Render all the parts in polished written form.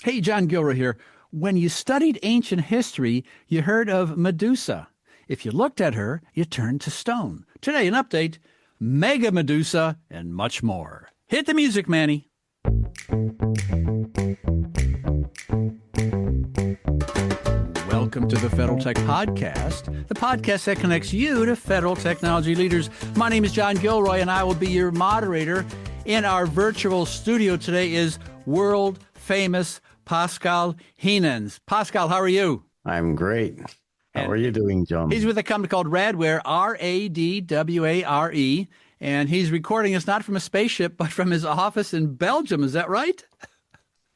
Hey, John Gilroy here. When you studied ancient history, you heard of Medusa. If you looked at her, you turned to stone. Today, an update, Mega Medusa, and much more. Hit the music, Manny. Welcome to the Federal Tech Podcast, the podcast that connects you to federal technology leaders. My name is John Gilroy, and I will be your moderator. In our virtual studio today is world-famous Pascal Geenes. Pascal, how are you? I'm great. How are you doing, John? He's with a company called Radware, Radware, and he's recording us not from a spaceship, but from his office in Belgium. Is that right?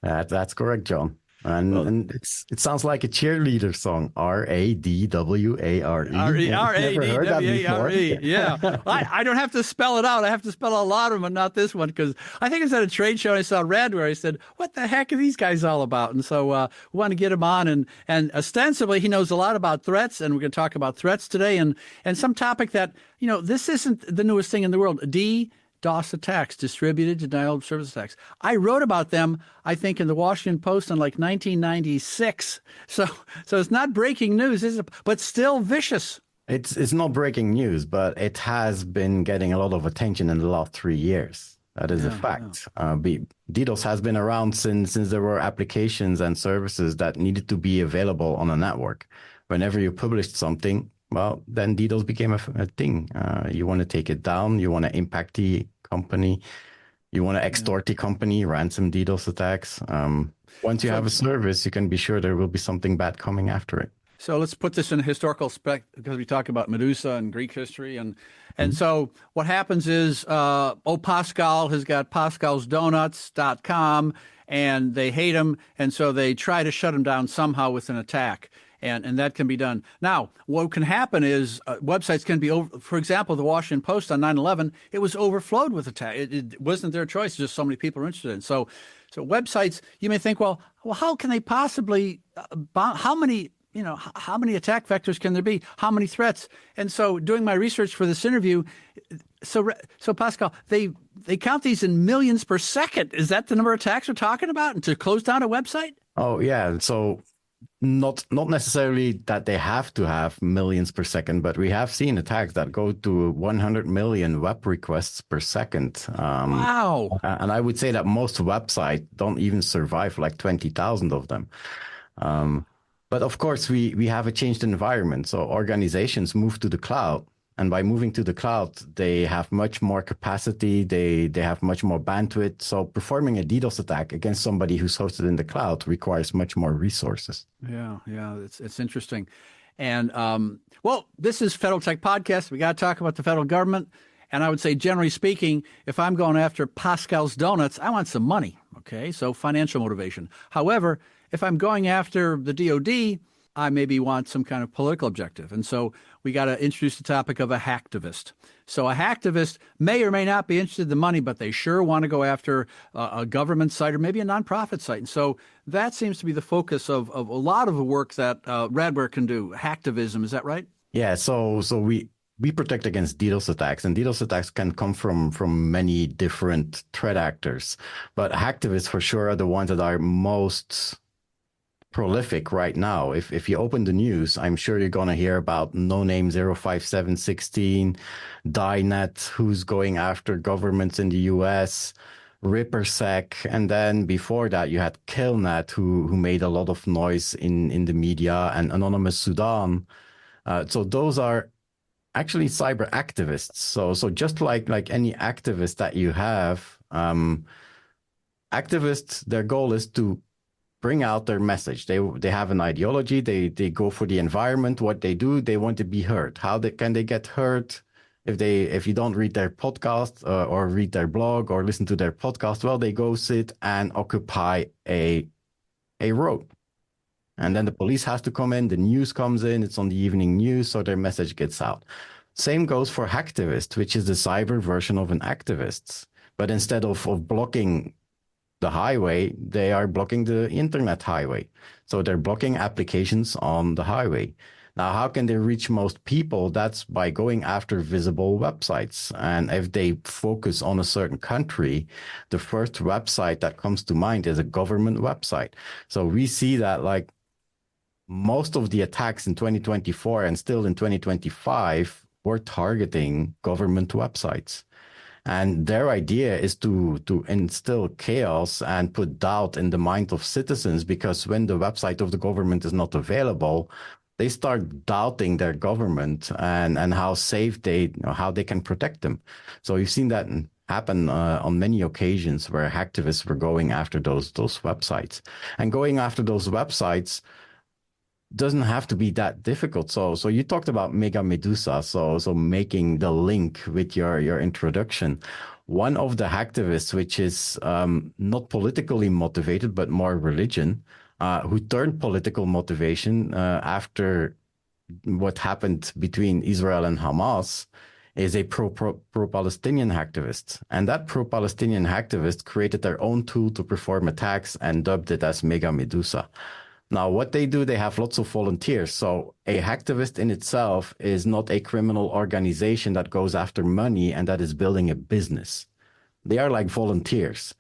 That's correct, John. And it sounds like a cheerleader song, Radware. Radware, yeah. I don't have to spell it out. I have to spell a lot of them, but not this one, because I think it was at a trade show and I saw Radware. I said, what the heck are these guys all about? And so we want to get him on. And ostensibly, he knows a lot about threats, and we're going to talk about threats today and some topic that, this isn't the newest thing in the world. DDoS attacks, distributed denial of service attacks. I wrote about them, I think, in the Washington Post in like 1996. So it's not breaking news, is it? But still vicious. It's not breaking news, but it has been getting a lot of attention in the last 3 years. That is a fact. DDoS has been around since there were applications and services that needed to be available on a network. Whenever you published something, well, then DDoS became a thing. You want to take it down. You want to impact the company. You want to extort the company, ransom DDoS attacks. Once you have a service, you can be sure there will be something bad coming after it. So let's put this in a historical spec, because we talk about Medusa and Greek history. And so what happens is, Pascal has got pascalsdonuts.com, and they hate him. And so they try to shut him down somehow with an attack. And that can be done. Now, what can happen is websites can be over. For example, the Washington Post on 9/11, it was overflowed with attack. It wasn't their choice; just so many people are interested in. So websites, you may think, well, how can they possibly? How many attack vectors can there be? How many threats? And so, doing my research for this interview, so Pascal, they count these in millions per second. Is that the number of attacks we're talking about, and to close down a website? Oh yeah, so. Not necessarily that they have to have millions per second, but we have seen attacks that go to 100 million web requests per second. Wow. And I would say that most websites don't even survive like 20,000 of them. But of course, we have a changed environment. So organizations move to the cloud. And by moving to the cloud, they have much more capacity. They have much more bandwidth. So performing a DDoS attack against somebody who's hosted in the cloud requires much more resources. Yeah, it's interesting. And this is Federal Tech Podcast. We got to talk about the federal government. And I would say, generally speaking, if I'm going after Pascal's Donuts, I want some money. Okay, so financial motivation. However, if I'm going after the DoD, I maybe want some kind of political objective. And so we got to introduce the topic of a hacktivist. So a hacktivist may or may not be interested in the money, but they sure want to go after a government site or maybe a nonprofit site. And so that seems to be the focus of a lot of the work that Radware can do. Hacktivism, is that right? Yeah, so we protect against DDoS attacks, and DDoS attacks can come from many different threat actors. But hacktivists for sure are the ones that are most prolific right now. If you open the news, I'm sure you're going to hear about No Name 05716, DieNet, who's going after governments in the US, RipperSec, and then before that you had Killnet, who made a lot of noise in the media, and Anonymous Sudan. So those are actually cyber activists. So just like any activist that you have, activists, their goal is to bring out their message. They have an ideology. They go for the environment. What they do, they want to be heard. Can they get heard? If you don't read their podcast or read their blog or listen to their podcast, well, they go sit and occupy a road. And then the police has to come in. The news comes in. It's on the evening news, so their message gets out. Same goes for hacktivists, which is the cyber version of an activist. But instead of blocking the highway, they are blocking the internet highway. So they're blocking applications on the highway. Now, how can they reach most people? That's by going after visible websites. And if they focus on a certain country, the first website that comes to mind is a government website. So we see that like most of the attacks in 2024 and still in 2025 were targeting government websites. And their idea is to instill chaos and put doubt in the mind of citizens, because when the website of the government is not available, they start doubting their government and how safe how they can protect them. So you've seen that happen on many occasions where hacktivists were going after those websites. And going after those websites doesn't have to be that difficult. So you talked about Mega Medusa, so making the link with your introduction. One of the hacktivists, which is not politically motivated but more religion, who turned political motivation after what happened between Israel and Hamas, is a pro-Palestinian hacktivist. And that pro-Palestinian hacktivist created their own tool to perform attacks and dubbed it as Mega Medusa. Now, what they do, they have lots of volunteers. So a hacktivist in itself is not a criminal organization that goes after money and that is building a business. They are like volunteers.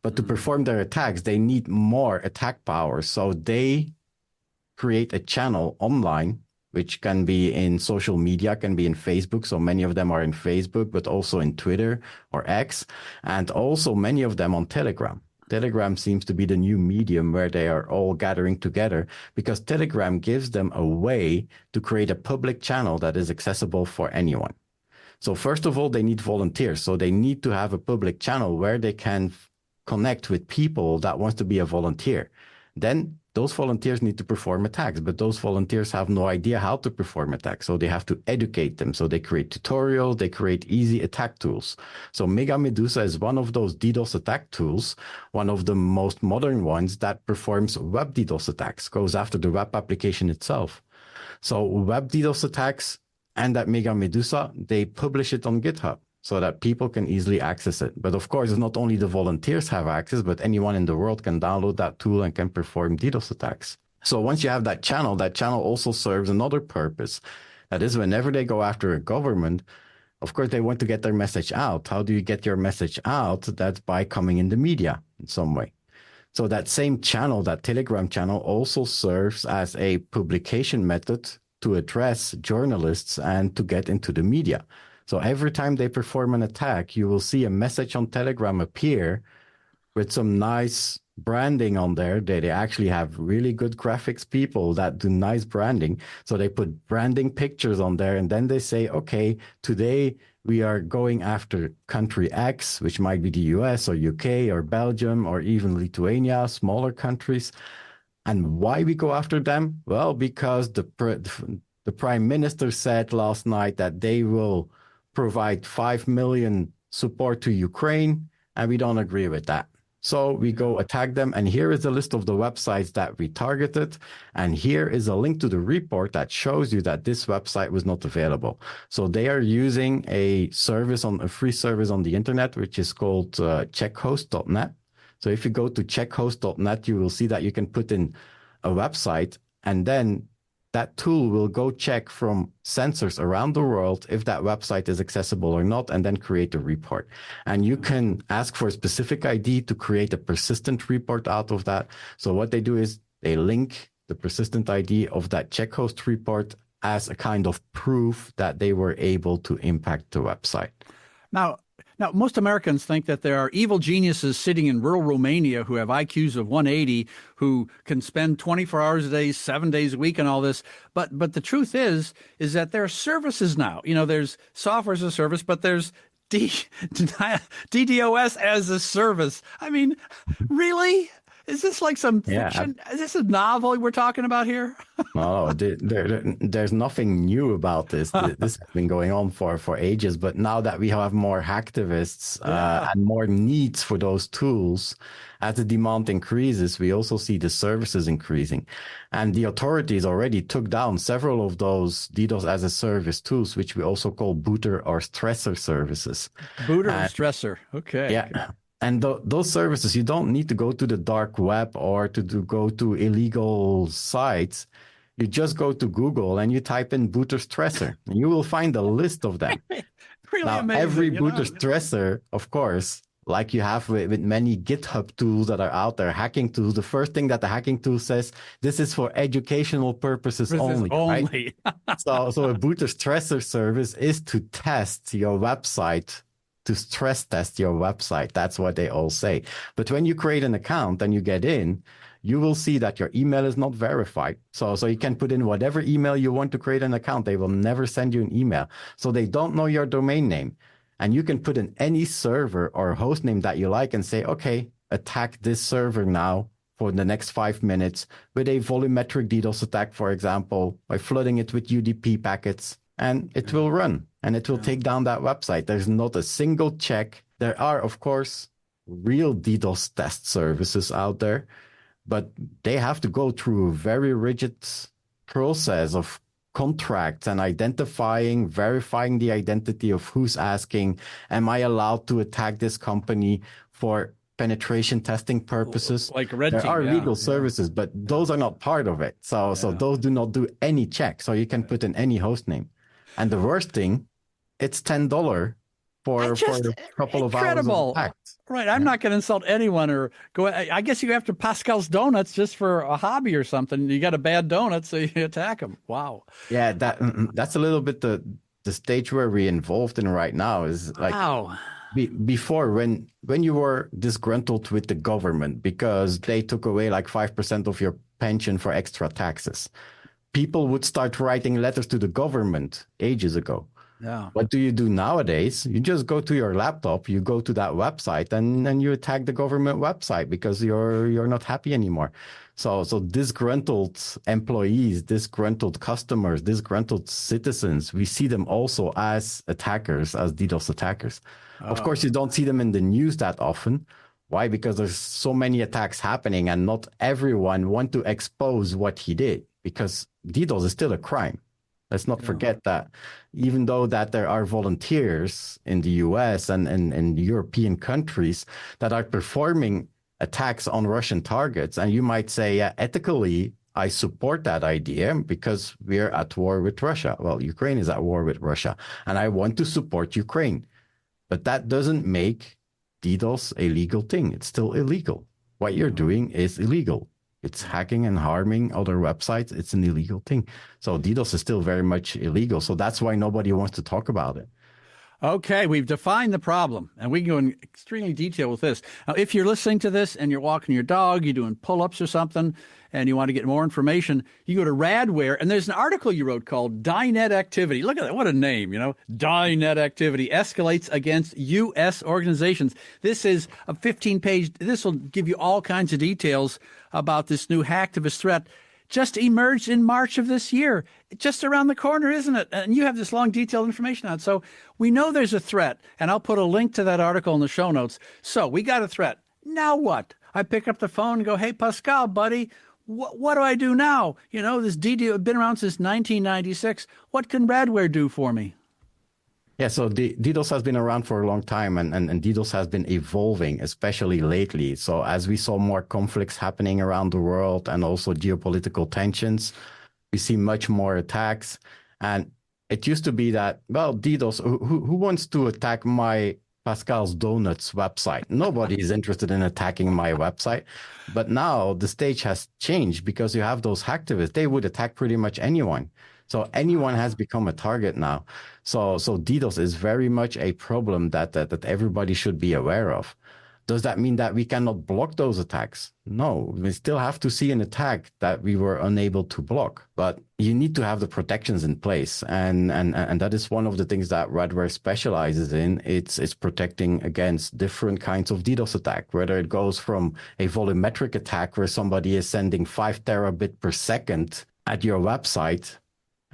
But to perform their attacks, they need more attack power. So they create a channel online, which can be in social media, can be in Facebook. So many of them are in Facebook, but also in Twitter or X, and also many of them on Telegram. Telegram seems to be the new medium where they are all gathering together, because Telegram gives them a way to create a public channel that is accessible for anyone. So first of all, they need volunteers. So they need to have a public channel where they can connect with people that wants to be a volunteer. Then those volunteers need to perform attacks, but those volunteers have no idea how to perform attacks. So they have to educate them. So they create tutorials, they create easy attack tools. So Mega Medusa is one of those DDoS attack tools, one of the most modern ones that performs web DDoS attacks, goes after the web application itself. So web DDoS attacks and that Mega Medusa, they publish it on GitHub so that people can easily access it. But of course, it's not only the volunteers have access, but anyone in the world can download that tool and can perform DDoS attacks. So once you have that channel also serves another purpose. That is, whenever they go after a government, of course, they want to get their message out. How do you get your message out? That's by coming in the media in some way. So that same channel, that Telegram channel, also serves as a publication method to address journalists and to get into the media. So every time they perform an attack, you will see a message on Telegram appear with some nice branding on there. They actually have really good graphics people that do nice branding. So they put branding pictures on there, and then they say, okay, today we are going after country X, which might be the US or UK or Belgium or even Lithuania, smaller countries. And why we go after them? Well, because the prime minister said last night that they will provide 5 million support to Ukraine, and we don't agree with that. So we go attack them, and here is a list of the websites that we targeted, and here is a link to the report that shows you that this website was not available. So they are using a free service on the internet, which is called checkhost.net. So if you go to checkhost.net, you will see that you can put in a website, and then that tool will go check from sensors around the world if that website is accessible or not, and then create a report. And you can ask for a specific ID to create a persistent report out of that. So what they do is they link the persistent ID of that checkhost report as a kind of proof that they were able to impact the website. Now, most Americans think that there are evil geniuses sitting in rural Romania who have IQs of 180, who can spend 24 hours a day, 7 days a week and all this. But the truth is that there are services now. You know, there's software as a service, but there's DDoS as a service. I mean, really? Is this like some fiction? Is this a novel we're talking about here? No, there's nothing new about this. This has been going on for ages. But now that we have more hacktivists and more needs for those tools, as the demand increases, we also see the services increasing. And the authorities already took down several of those DDoS as a service tools, which we also call booter or stressor services. Booter or stressor. Okay. Yeah. And those services, you don't need to go to the dark web or to go to illegal sites. You just go to Google and you type in booter stressor, and you will find a list of them. Really Now, amazing. every booter stressor, of course, like you have with many GitHub tools that are out there, hacking tools, the first thing that the hacking tool says, this is for educational purposes only. Right? So a booter stressor service is to test your website, to stress test your website. That's what they all say. But when you create an account and you get in, you will see that your email is not verified. So you can put in whatever email you want to create an account. They will never send you an email. So they don't know your domain name. And you can put in any server or host name that you like and say, okay, attack this server now for the next 5 minutes with a volumetric DDoS attack, for example, by flooding it with UDP packets, and it will run and it will take down that website. There's not a single check. There are, of course, real DDoS test services out there, but they have to go through a very rigid process of contracts and verifying the identity of who's asking, am I allowed to attack this company for penetration testing purposes? Like red there team, are legal services, but those are not part of it. So those do not do any check. So you can put in any host name. And the worst thing, it's $10 for a couple of hours of attack. Right. I'm not going to insult anyone or go. I guess you go after Pascal's donuts just for a hobby or something. You got a bad donut, so you attack them. Wow. Yeah, that's a little bit the stage where we're involved in right now is like before when you were disgruntled with the government because they took away like 5% of your pension for extra taxes. People would start writing letters to the government ages ago. Yeah. What do you do nowadays? You just go to your laptop, you go to that website, and you attack the government website because you're not happy anymore. So disgruntled employees, disgruntled customers, disgruntled citizens, we see them also as attackers, as DDoS attackers. Of course, you don't see them in the news that often. Why? Because there's so many attacks happening, and not everyone want to expose what he did, because DDoS is still a crime. Let's not forget that even though that there are volunteers in the US and European countries that are performing attacks on Russian targets, and you might say, yeah, ethically, I support that idea because we're at war with Russia. Well, Ukraine is at war with Russia, and I want to support Ukraine. But that doesn't make DDoS a legal thing. It's still illegal. What you're doing is illegal. It's hacking and harming other websites. It's an illegal thing. So DDoS is still very much illegal. So that's why nobody wants to talk about it. Okay, we've defined the problem, and we can go in extremely detail with this. Now, if you're listening to this and you're walking your dog, you're doing pull-ups or something, and you want to get more information, you go to Radware, and there's an article you wrote called DieNet Activity. Look at that. What a name, DieNet Activity escalates against U.S. organizations. This is a 15-page. This will give you all kinds of details about this new hacktivist threat. Just emerged in March of this year, just around the corner, isn't it? And you have this long, detailed information on it. So we know there's a threat, and I'll put a link to that article in the show notes. So we got a threat. Now what? I pick up the phone and go, hey, Pascal, buddy, what do I do now? This DDoS has been around since 1996. What can Radware do for me? Yeah, so DDoS has been around for a long time, and DDoS has been evolving, especially lately. So as we saw more conflicts happening around the world and also geopolitical tensions, we see much more attacks. And it used to be that, well, DDoS, who wants to attack my Pascal's Donuts website? Nobody is interested in attacking my website. But now the stage has changed because you have those hacktivists. They would attack pretty much anyone. So anyone has become a target now. So DDoS is very much a problem that everybody should be aware of. Does that mean that we cannot block those attacks? No, we still have to see an attack that we were unable to block. But you need to have the protections in place. And that is one of the things that Radware specializes in. It's protecting against different kinds of DDoS attack, whether it goes from a volumetric attack where somebody is sending 5 terabit per second at your website,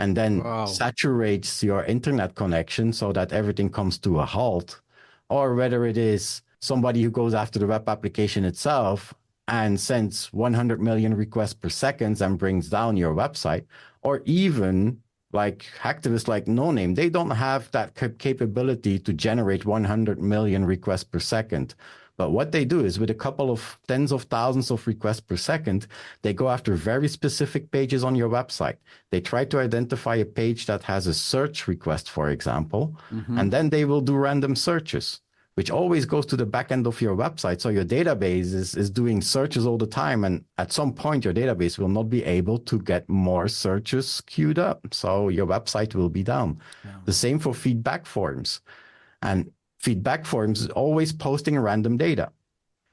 and then saturates your internet connection so that everything comes to a halt, or whether it is somebody who goes after the web application itself and sends 100 million requests per second and brings down your website, or even like hacktivists like No Name, they don't have that capability to generate 100 million requests per second. But what they do is with a couple of tens of thousands of requests per second, they go after very specific pages on your website. They try to identify a page that has a search request, for example, and then they will do random searches, which always goes to the back end of your website. So your database is doing searches all the time. And at some point, your database will not be able to get more searches queued up. So your website will be down. Yeah. The same for feedback forms. And feedback forms is always posting random data.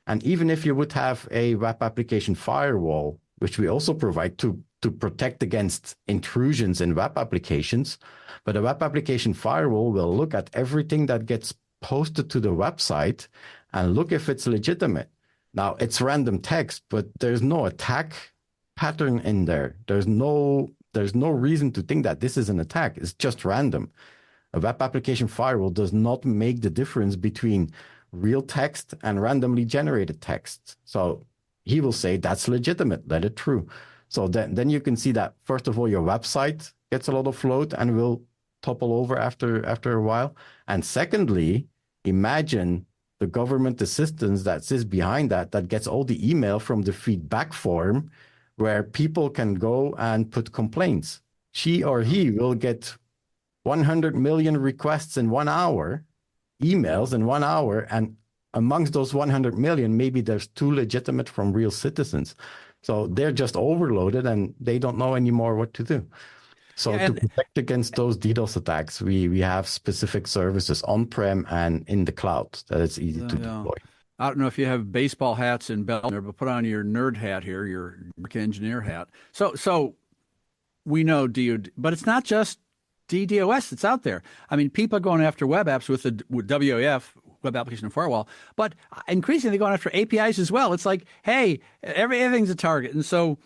And even if you would have a web application firewall, which we also provide to protect against intrusions in web applications, but a web application firewall will look at everything that gets posted to the website and look if it's legitimate. Now, it's random text, but there's no attack pattern in there. There's no reason to think that this is an attack. It's just random. A web application firewall does not make the difference between real text and randomly generated text. So he will say that's legitimate, let it through. So then you can see that, first of all, your website gets a lot of load and will topple over after a while. And secondly, imagine the government assistance that sits behind that gets all the email from the feedback form where people can go and put complaints. She or he will get 100 million requests in 1 hour, emails in 1 hour, and amongst those 100 million, maybe there's 2 legitimate from real citizens. So they're just overloaded and they don't know anymore what to do. So to protect against those DDoS attacks, we have specific services on-prem and in the cloud that it's easy to deploy. I don't know if you have baseball hats in Belgium, but put on your nerd hat here, your engineer hat. So we know but it's not just DDoS that's out there. I mean, people are going after web apps with WAF, web application firewall, but increasingly going after APIs as well. It's like, hey, everything's a target. And so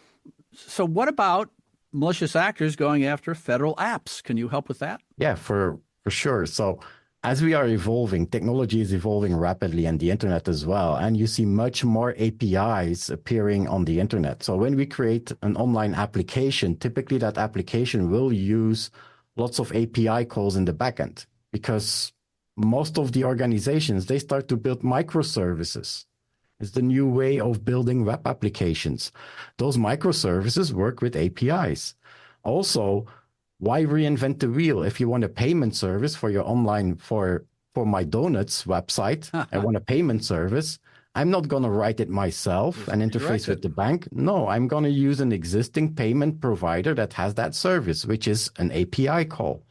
what about malicious actors going after federal apps? Can you help with that? Yeah, for sure. So as we are evolving, technology is evolving rapidly and the internet as well. And you see much more APIs appearing on the internet. So when we create an online application, typically that application will use lots of API calls in the backend because most of the organizations, they start to build microservices. It's the new way of building web applications. Those microservices work with APIs. Also, why reinvent the wheel? If you want a payment service for your online, for my donuts website, I want a payment service. I'm not going to write it myself and interface with the bank. No, I'm going to use an existing payment provider that has that service, which is an API call.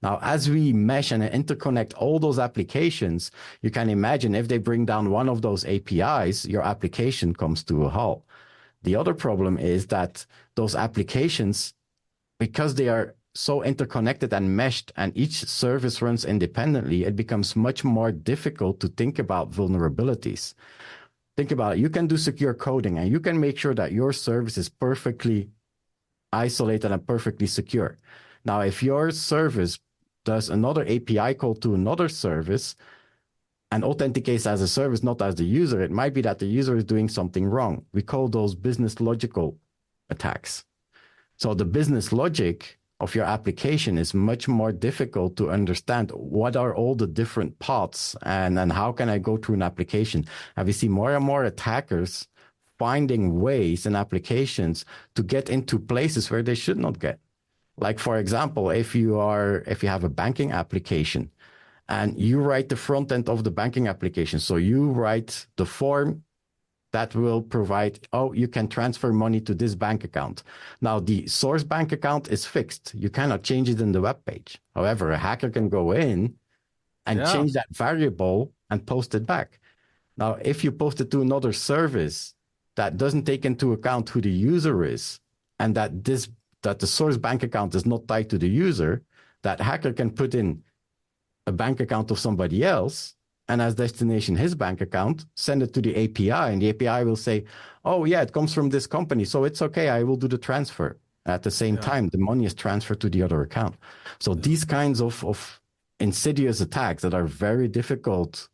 Now, as we mesh and interconnect all those applications, you can imagine if they bring down one of those APIs, your application comes to a halt. The other problem is that those applications, because they are so interconnected and meshed and each service runs independently, it becomes much more difficult to think about vulnerabilities. Think about it. You can do secure coding and you can make sure that your service is perfectly isolated and perfectly secure. Now, if your service does another API call to another service and authenticates as a service, not as the user, it might be that the user is doing something wrong. We call those business logical attacks. So the business logic of your application is much more difficult to understand. What are all the different paths and how can I go through an application? And we see more and more attackers finding ways in applications to get into places where they should not get. Like, for example, if you have a banking application and you write the front end of the banking application, so you write the form that will provide, you can transfer money to this bank account. Now, the source bank account is fixed. You cannot change it in the web page. However, a hacker can go in and change that variable and post it back. Now, if you post it to another service that doesn't take into account who the user is and that the source bank account is not tied to the user, that hacker can put in a bank account of somebody else and as destination his bank account, send it to the API, and the API will say, oh yeah, it comes from this company, so it's okay, I will do the transfer. At the same time, the money is transferred to the other account. So these kinds of insidious attacks that are very difficult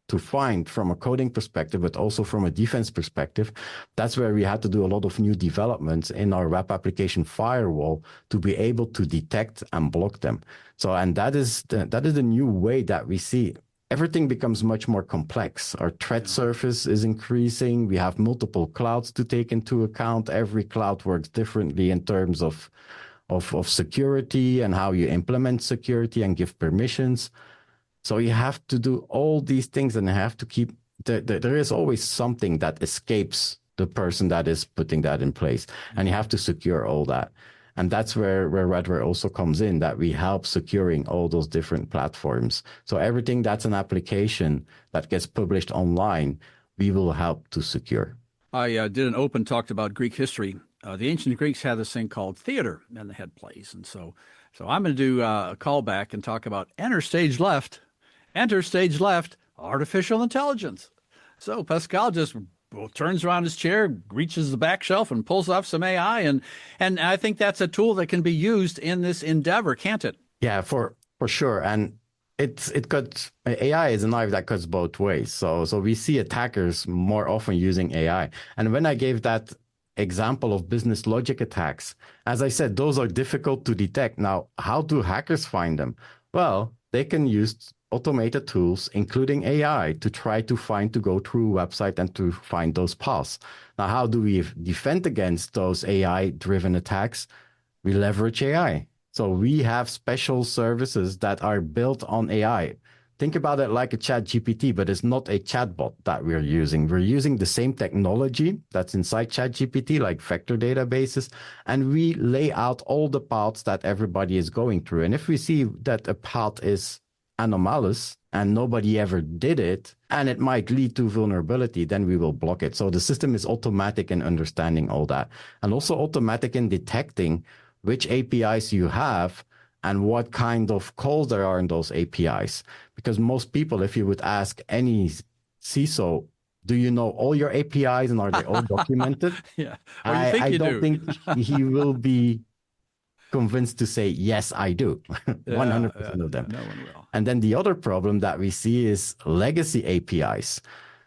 to find from a coding perspective, but also from a defense perspective, that's where we had to do a lot of new developments in our web application firewall to be able to detect and block them. So, and that is the new way that we see everything becomes much more complex. Our threat surface is increasing. We have multiple clouds to take into account. Every cloud works differently in terms of security and how you implement security and give permissions. So you have to do all these things, and you have to keep, there is always something that escapes the person that is putting that in place. And you have to secure all that. And that's where Radware also comes in, that we help securing all those different platforms. So everything that's an application that gets published online, we will help to secure. I did an open, talked about Greek history. The ancient Greeks had this thing called theater, and they had plays. And so I'm going to do a callback and talk about enter stage left, artificial intelligence. So Pascal just turns around his chair, reaches the back shelf, and pulls off some AI. And I think that's a tool that can be used in this endeavor, can't it? Yeah, for sure. And AI is a knife that cuts both ways. So we see attackers more often using AI. And when I gave that example of business logic attacks, as I said, those are difficult to detect. Now, how do hackers find them? Well, they can use automated tools, including AI, to try to go through a website and to find those paths. Now, how do we defend against those AI-driven attacks? We leverage AI. So we have special services that are built on AI. Think about it like a chat GPT, but it's not a chatbot that we're using. We're using the same technology that's inside chat GPT, like vector databases, and we lay out all the paths that everybody is going through. And if we see that a path is anomalous and nobody ever did it, and it might lead to vulnerability, then we will block it. So the system is automatic in understanding all that, and also automatic in detecting which APIs you have and what kind of calls there are in those APIs. Because most people, if you would ask any CISO, do you know all your APIs and are they all documented? Yeah. I don't think he will be convinced to say, yes, I do. 100% of them. No one will. And then the other problem that we see is legacy APIs.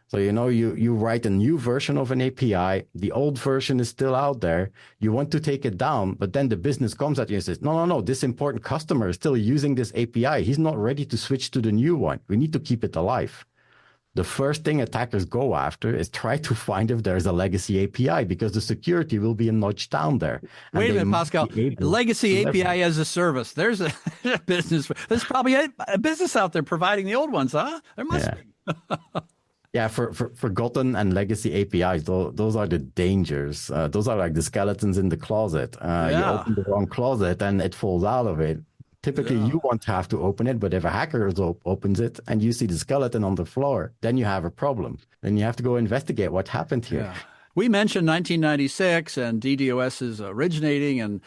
So, you write a new version of an API, the old version is still out there, you want to take it down, but then the business comes at you and says, no, this important customer is still using this API. He's not ready to switch to the new one. We need to keep it alive. The first thing attackers go after is try to find if there's a legacy API, because the security will be a notch down there. Wait a minute, Pascal. Legacy API as a service. There's a business. There's probably a business out there providing the old ones, huh? There must be. Yeah, for forgotten and legacy APIs, those are the dangers. Those are like the skeletons in the closet. You open the wrong closet and it falls out of it. Typically, you won't have to open it, but if a hacker opens it and you see the skeleton on the floor, then you have a problem. Then you have to go investigate what happened here. Yeah. We mentioned 1996 and DDoS is originating, and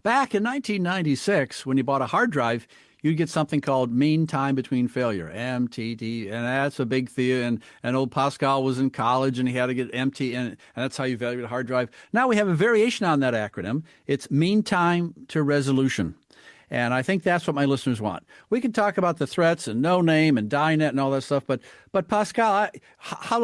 back in 1996, when you bought a hard drive, you'd get something called mean time between failure, MTT, and that's a big thing. And old Pascal was in college, and he had to get MT, and that's how you evaluate a hard drive. Now we have a variation on that acronym. It's mean time to resolution. And I think that's what my listeners want. We can talk about the threats and no name and DieNet and all that stuff, but Pascal, how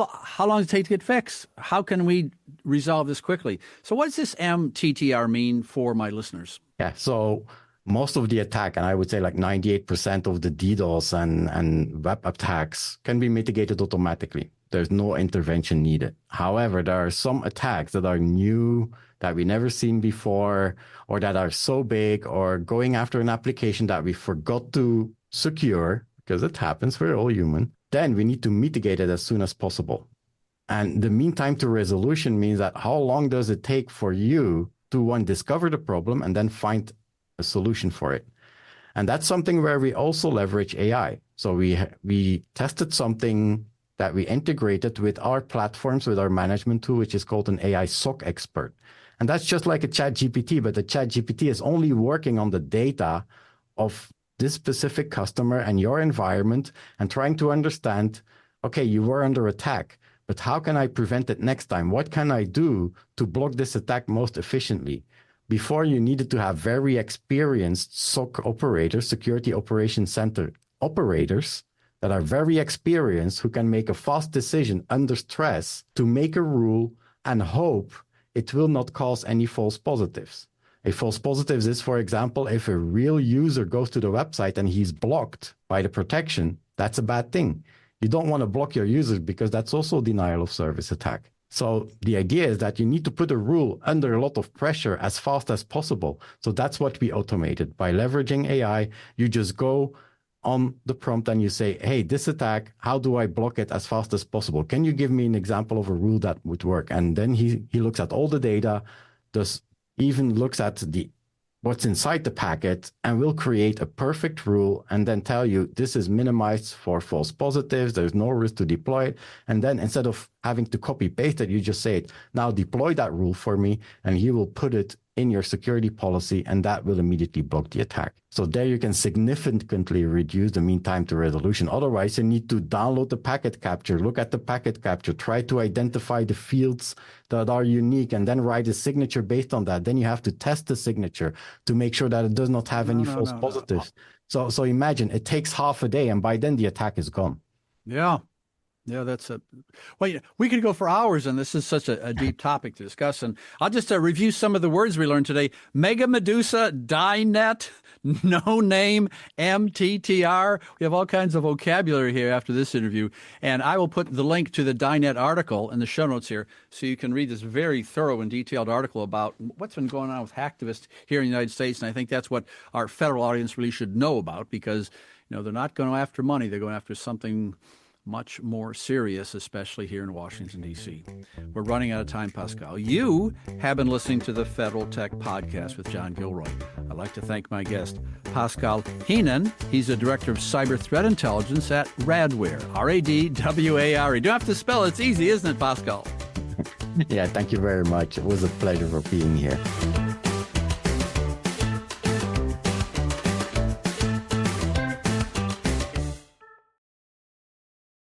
long does it take to get fixed? How can we resolve this quickly? So what does this MTTR mean for my listeners? Yeah, so most of the attack, and I would say like 98% of the DDoS and web attacks can be mitigated automatically. There's no intervention needed. However, there are some attacks that are new, that we never seen before, or that are so big, or going after an application that we forgot to secure, because it happens, we're all human. Then we need to mitigate it as soon as possible. And the mean time to resolution means that how long does it take for you to, one, discover the problem and then find a solution for it. And that's something where we also leverage AI. So we tested something that we integrated with our platforms, with our management tool, which is called an AI SOC expert. And that's just like a chat GPT, but the chat GPT is only working on the data of this specific customer and your environment and trying to understand, okay, you were under attack, but how can I prevent it next time? What can I do to block this attack most efficiently? Before, you needed to have very experienced SOC operators, security operations center operators, that are very experienced, who can make a fast decision under stress to make a rule and hope it will not cause any false positives. A false positive is, for example, if a real user goes to the website and he's blocked by the protection, That's a bad thing. You don't want to block your users because that's also a denial of service attack. So the idea is that you need to put a rule under a lot of pressure as fast as possible. So that's what we automated. By leveraging AI, you just go on the prompt and you say, hey, this attack, how do I block it as fast as possible? Can you give me an example of a rule that would work? And then he looks at all the data, even looks at what's inside the packet, and will create a perfect rule and then tell you this is minimized for false positives. There's no risk to deploy it. And then instead of having to copy paste it, you just say it, now deploy that rule for me, and he will put it in your security policy, and that will immediately block the attack. So there you can significantly reduce the mean time to resolution. Otherwise, you need to download the packet capture, look at the packet capture, try to identify the fields that are unique, and then write a signature based on that. Then you have to test the signature to make sure that it does not have any false positives. So imagine it takes half a day, and by then the attack is gone. Yeah. Yeah, well, we could go for hours, and this is such a deep topic to discuss. And I'll just review some of the words we learned today. Mega Medusa, DieNet, no name, MTTR. We have all kinds of vocabulary here after this interview. And I will put the link to the DieNet article in the show notes here so you can read this very thorough and detailed article about what's been going on with hacktivists here in the United States. And I think that's what our federal audience really should know about, because they're not going after money. They're going after something much more serious, especially here in Washington, D.C. We're running out of time, Pascal. You have been listening to the Federal Tech Podcast with John Gilroy. I'd like to thank my guest, Pascal Geenes. He's the Director of Cyber Threat Intelligence at Radware, Radware. You don't have to spell it. It's easy, isn't it, Pascal? Yeah, thank you very much. It was a pleasure for being here.